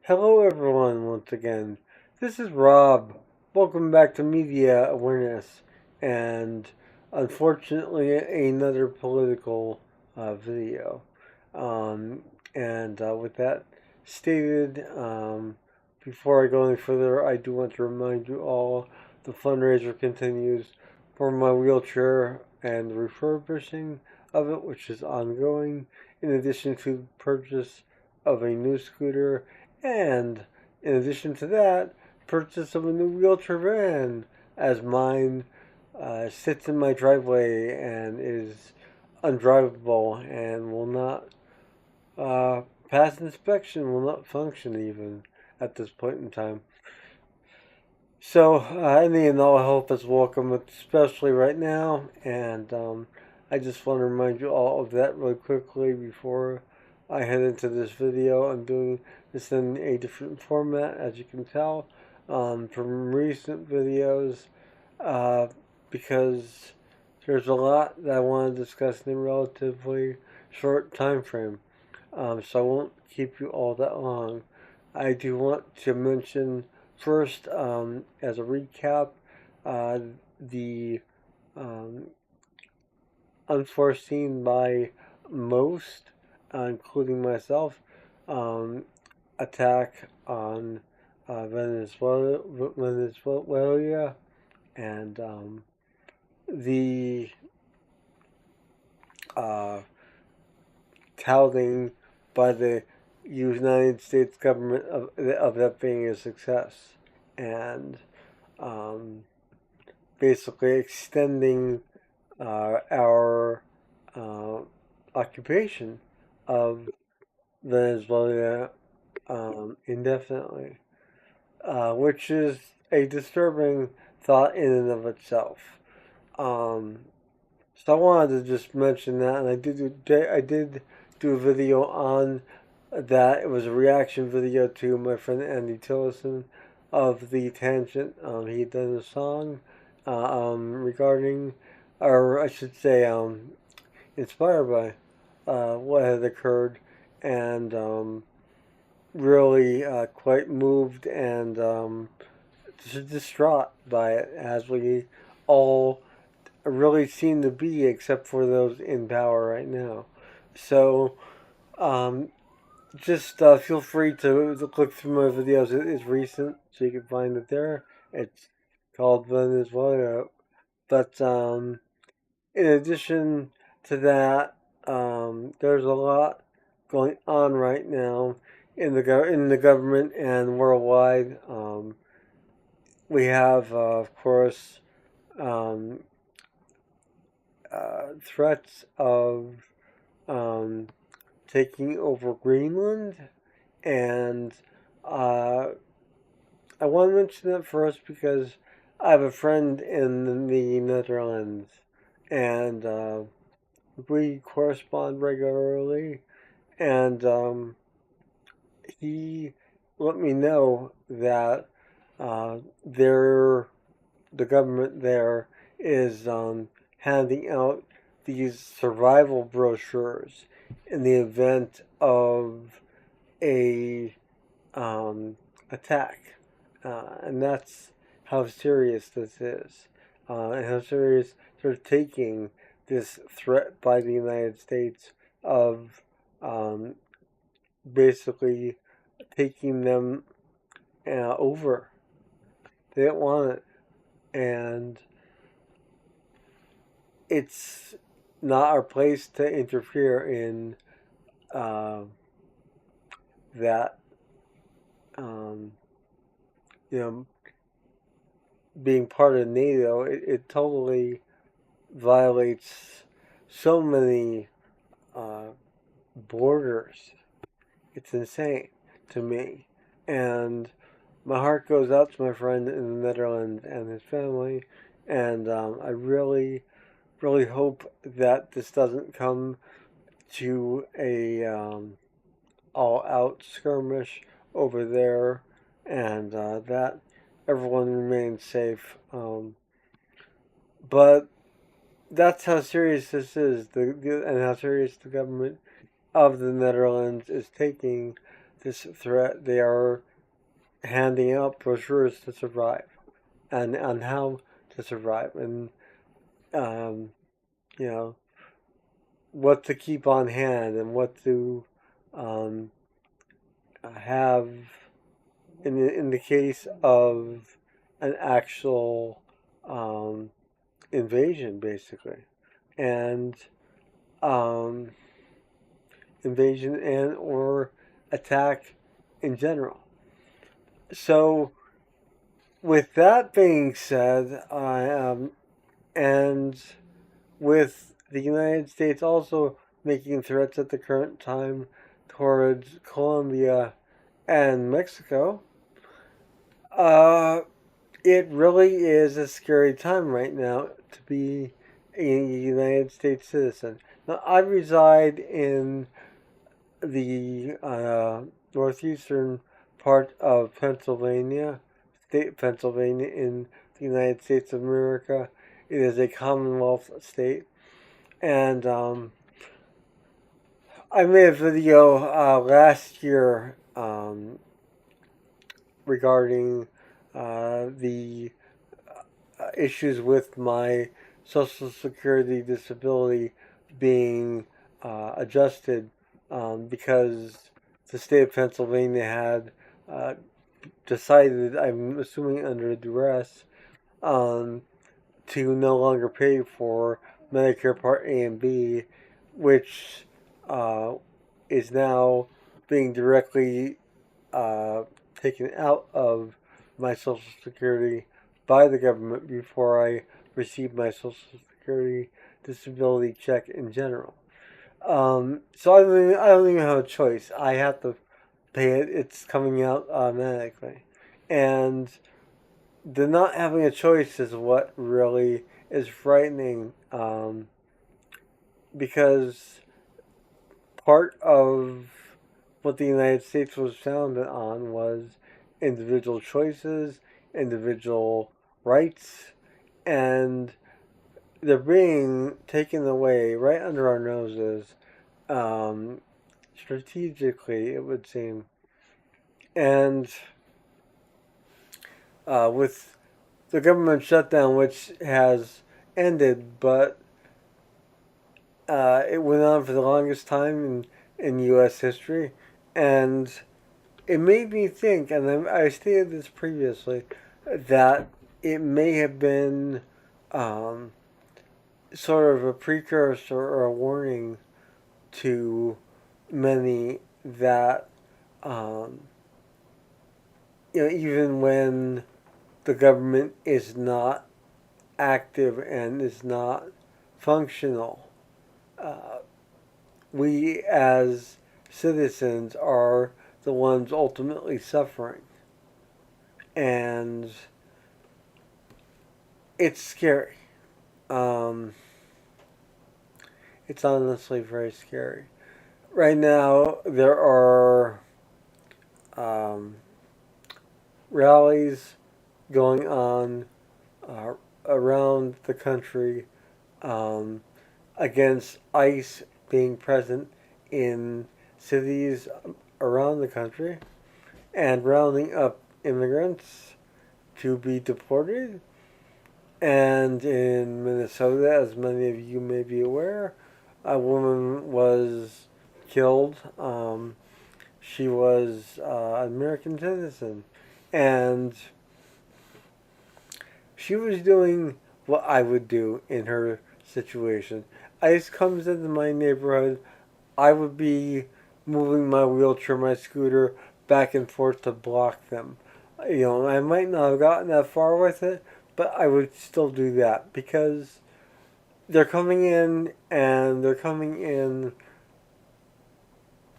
Hello, everyone, once again. This is Rob. Welcome back to Media Awareness, and unfortunately, another political video. Um, and with that stated, before I go any further, I do want to remind you all the fundraiser continues for my wheelchair and the refurbishing of it, which is ongoing, in addition to the purchase of a new scooter and in addition to that, purchase of a new wheelchair van, as mine sits in my driveway and is undrivable and will not pass inspection, will not function even at this point in time. So any and all help is welcome, especially right now. And I just want to remind you all of that really quickly before I head into this video. I'm doing this in a different format, as you can tell, from recent videos, uh, because there's a lot that I want to discuss in a relatively short time frame. So I won't keep you all that long. I do want to mention first, as a recap, uh, the um, unforeseen by most, including myself, um, attack on Venezuela, and the uh, touting by the United States government of that being a success, and um, basically extending our uh, occupation of Venezuela indefinitely, which is a disturbing thought in and of itself. Um, so I wanted to just mention that, and I did do a video on that. It was a reaction video to my friend Andy Tillison of the tangent. He had done a song regarding, or I should say, inspired by what had occurred, and really quite moved and distraught by it, as we all really seem to be, except for those in power right now. So, um, just feel free to click through my videos. It's recent, so you can find it there. It's called Venezuela. But in addition to that, there's a lot going on right now in the government and worldwide. We have, of course, um, threats of um, taking over Greenland, and uh, I want to mention that first because I have a friend in the Netherlands, and we correspond regularly, and he let me know that uh, their the government there is handing out these survival brochures in the event of a attack, and that's how serious this is, and how serious they're taking this threat by the United States of um, basically taking them over. They don't want it, and it's not our place to interfere in uh, that. Um, you know, being part of NATO, it totally violates so many uh, borders. It's insane to me. And my heart goes out to my friend in the Netherlands and his family. And I really, really hope that this doesn't come to a all out skirmish over there, and that everyone remains safe. But that's how serious this is, and how serious the government of the Netherlands is taking this threat. They are handing out brochures to survive and on how to survive and um, you know what to keep on hand and what to um, have in the case of an actual um, invasion, basically, and um, invasion and or attack in general. So, with that being said, and with the United States also making threats at the current time towards Colombia and Mexico, uh, it really is a scary time right now to be a United States citizen. Now, I reside in the northeastern part of Pennsylvania, state of Pennsylvania in the United States of America. It is a Commonwealth state. And I made a video last year regarding the issues with my Social Security disability being adjusted because the state of Pennsylvania had uh, decided, I'm assuming under duress, um, to no longer pay for Medicare Part A and B, which uh, is now being directly uh, taken out of my Social Security by the government before I receive my Social Security disability check in general. So I don't even have a choice. I have to pay it. It's coming out automatically. And the not having a choice is what really is frightening because part of what the United States was founded on was individual choices, individual rights, and they're being taken away right under our noses, um, strategically, it would seem. And with the government shutdown, which has ended, but it went on for the longest time in U.S. history, and it made me think, and I stated this previously, that it may have been um, sort of a precursor or a warning to many that um, even when the government is not active and is not functional, uh, we as citizens are the ones ultimately suffering. And it's scary. Um, it's honestly very scary. Right now, there are um, rallies going on uh, around the country um, against ICE being present in cities around the country and rounding up immigrants to be deported. And in Minnesota, as many of you may be aware, a woman was killed. She was an American citizen. And she was doing what I would do in her situation. ICE comes into my neighborhood. I would be moving my wheelchair, my scooter back and forth to block them. I might not have gotten that far with it, but I would still do that because they're coming in and they're coming in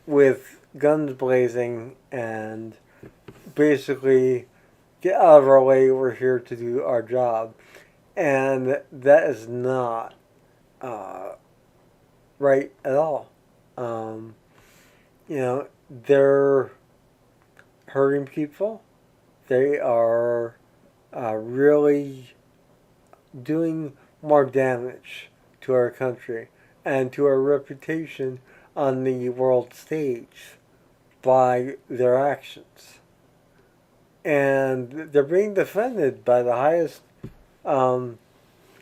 with guns blazing and basically get out of our way. We're here to do our job, and that is not uh, right at all. Um, they're hurting people. They are really doing more damage to our country and to our reputation on the world stage. by their actions. And they're being defended by the highest um,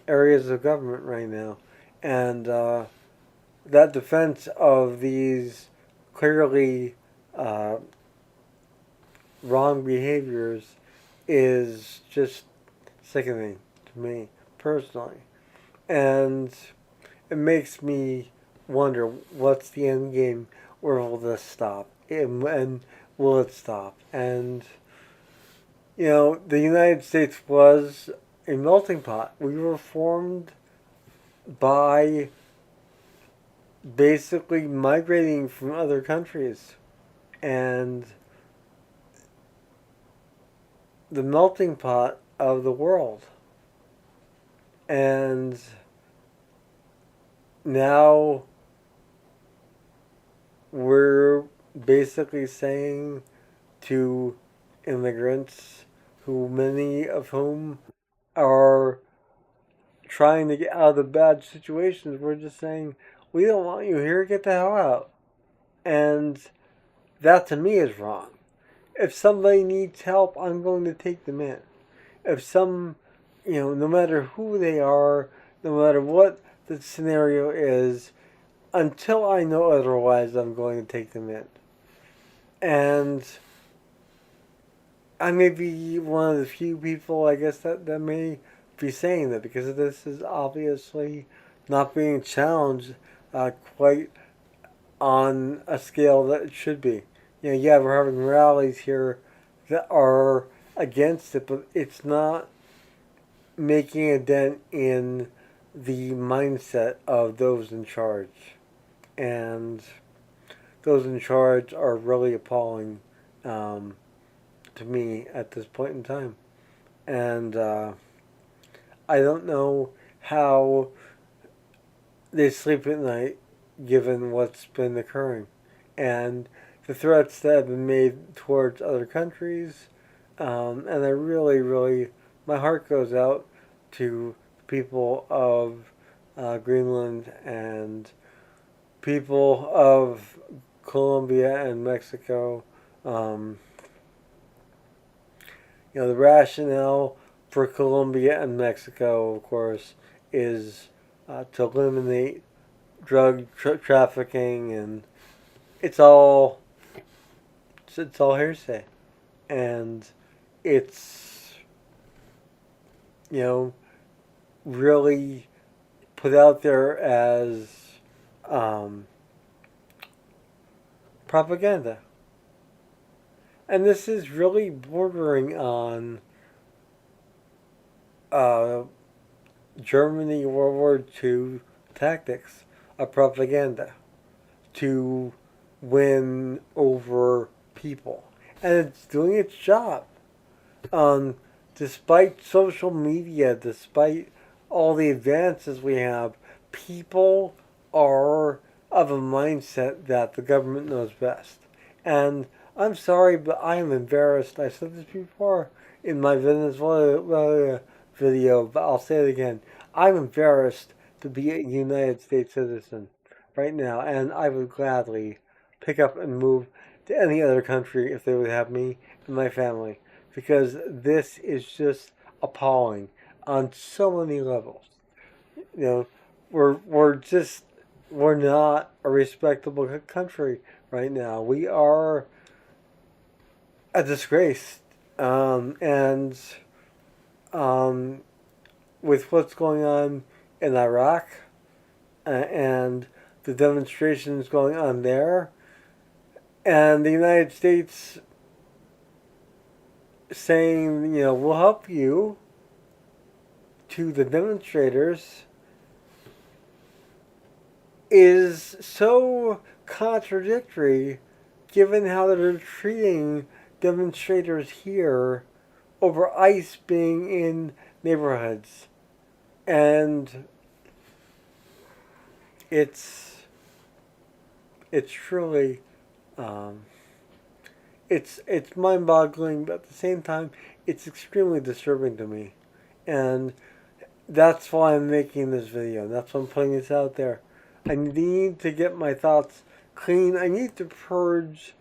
areas of government right now. And that defense of these clearly uh, wrong behaviors is just sickening to me personally. And it makes me wonder what's the end game? Where will this stop? And will it stop? And, the United States was a melting pot. We were formed by basically migrating from other countries. And the melting pot of the world. And now we're basically saying to immigrants, who many of whom are trying to get out of the bad situations, we're just saying, we don't want you here, get the hell out. And that to me is wrong. If somebody needs help, I'm going to take them in. If no matter who they are, no matter what the scenario is, until I know otherwise, I'm going to take them in. And I may be one of the few people, I guess, that may be saying that, because this is obviously not being challenged quite on a scale that it should be. Yeah, we're having rallies here that are against it, but it's not making a dent in the mindset of those in charge. And those in charge are really appalling to me at this point in time. And I don't know how they sleep at night given what's been occurring. And the threats that have been made towards other countries. And I really, really, my heart goes out to people of Greenland and people of Colombia and Mexico. The rationale for Colombia and Mexico, of course, is to eliminate drug trafficking, and it's all hearsay, and it's really put out there as propaganda. And this is really bordering on uh, Germany World War II tactics of propaganda to win over people. And it's doing its job. Despite social media, despite all the advances we have, people are of a mindset that the government knows best. And I'm sorry, but I am embarrassed. I said this before in my Venezuela video, but I'll say it again. I'm embarrassed to be a United States citizen right now, and I would gladly pick up and move to any other country if they would have me and my family, because this is just appalling on so many levels. You know, we're not a respectable country right now. We are a disgrace, and um, with what's going on in Iraq and the demonstrations going on there, and the United States saying, we'll help you, to the demonstrators, is so contradictory given how they're treating demonstrators here over ICE being in neighborhoods. And it's truly it's mind-boggling, but at the same time it's extremely disturbing to me. And that's why I'm making this video. That's why I'm putting this out there. I need to get my thoughts clean. I need to purge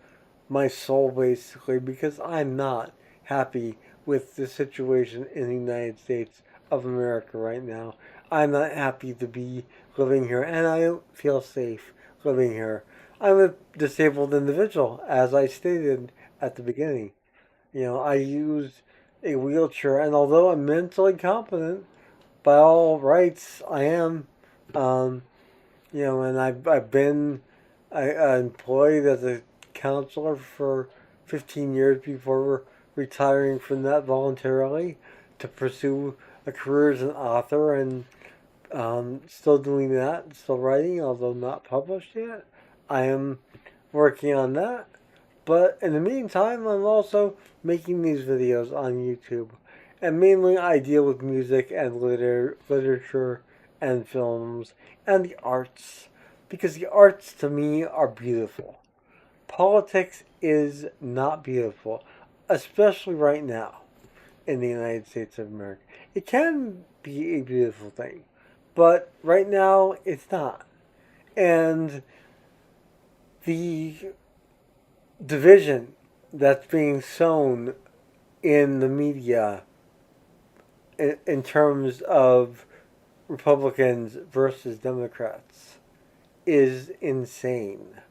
my soul basically because I'm not happy with the situation in the United States of America right now. I'm not happy to be living here and I don't feel safe living here. I'm a disabled individual, as I stated at the beginning. I use a wheelchair, and although I'm mentally competent, by all rights, I am. Um, and I've been employed as a counselor for 15 years before retiring from that voluntarily to pursue a career as an author, and still doing that, still writing, although not published yet. I am working on that. But in the meantime, I'm also making these videos on YouTube. And mainly I deal with music and literature and films and the arts. Because the arts to me are beautiful. Politics is not beautiful, especially right now in the United States of America. It can be a beautiful thing, but right now it's not. And the division that's being sown in the media in terms of Republicans versus Democrats is insane.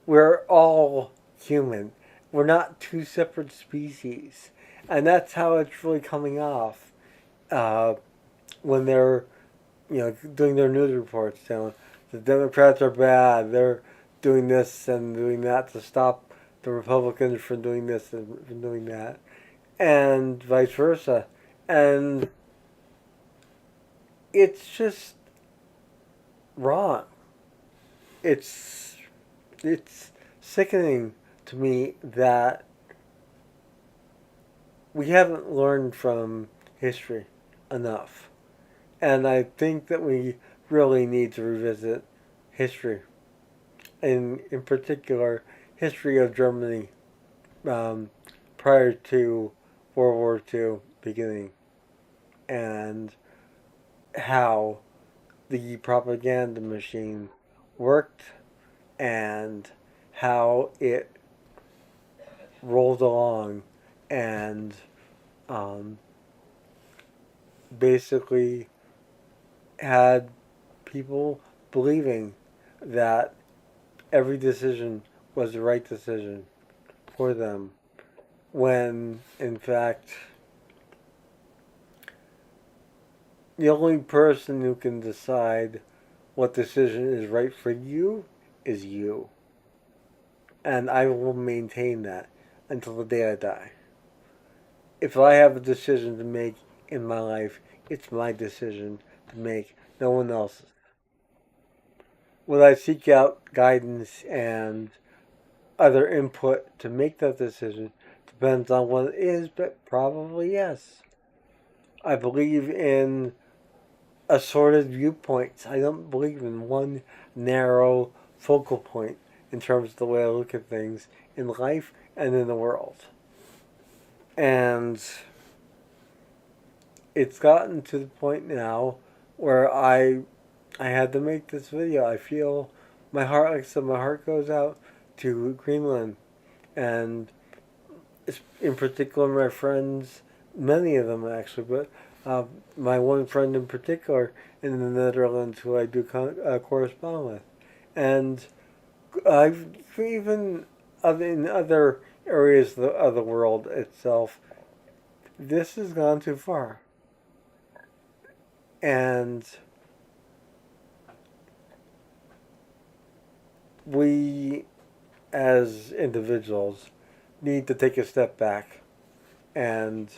We're all human. We're not two separate species. And that's how it's really coming off uh, when they're, doing their news reports. The Democrats are bad. They're doing this and doing that to stop the Republicans from doing this and from doing that, and vice versa. And it's just wrong. It's it's sickening to me that we haven't learned from history enough. And I think that we really need to revisit history, in particular, history of Germany um, prior to World War II beginning, and how the propaganda machine worked and how it rolled along and um, basically had people believing that every decision was the right decision for them when in fact the only person who can decide what decision is right for you is you. And I will maintain that until the day I die. If I have a decision to make in my life, it's my decision to make, no one else's. Will I seek out guidance and other input to make that decision? Depends on what it is, but probably yes. I believe in assorted viewpoints. I don't believe in one narrow focal point in terms of the way I look at things in life and in the world. And it's gotten to the point now where I had to make this video. I feel my heart, like I said, my heart goes out to Greenland and in particular my friends, many of them actually, but my one friend in particular in the Netherlands who I do correspond with, and I've even in other areas of the world itself, this has gone too far, and we as individuals need to take a step back and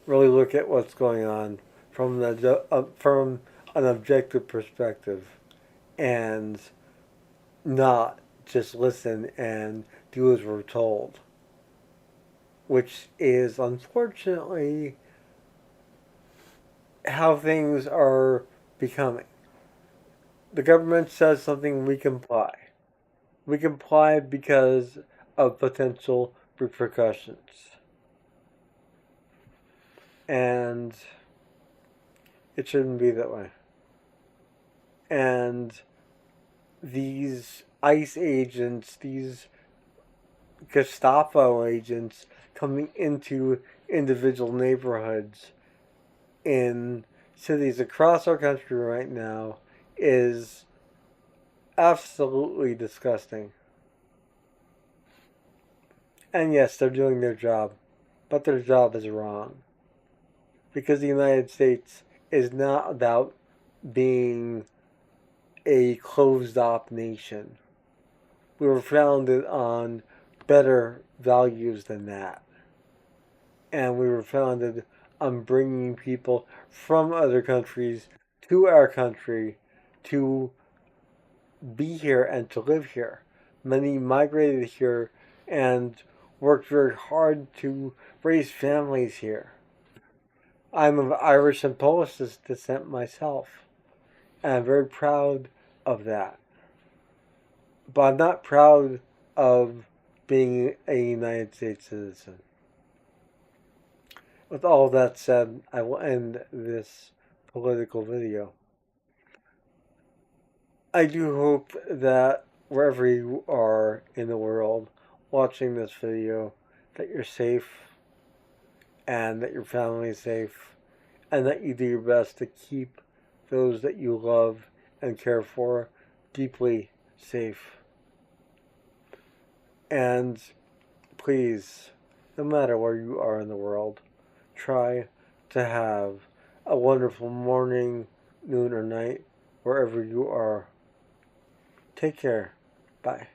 really look at what's going on from an objective perspective and not just listen and do as we're told, which is unfortunately how things are becoming. The government says something, we comply. We comply because of potential repercussions. And it shouldn't be that way. And these ICE agents, these Gestapo agents coming into individual neighborhoods in cities across our country right now is absolutely disgusting. And yes, they're doing their job, but their job is wrong. Because the United States is not about being a closed off nation. We were founded on better values than that. And we were founded on bringing people from other countries to our country to be here and to live here. Many migrated here and worked very hard to raise families here. I'm of Irish and Polish descent myself, and I'm very proud of that. But I'm not proud of being a United States citizen. With all that said, I will end this political video. I do hope that wherever you are in the world watching this video, that you're safe and that your family is safe and that you do your best to keep those that you love and care for deeply safe. And please, no matter where you are in the world, try to have a wonderful morning, noon, or night wherever you are. Take care. Bye.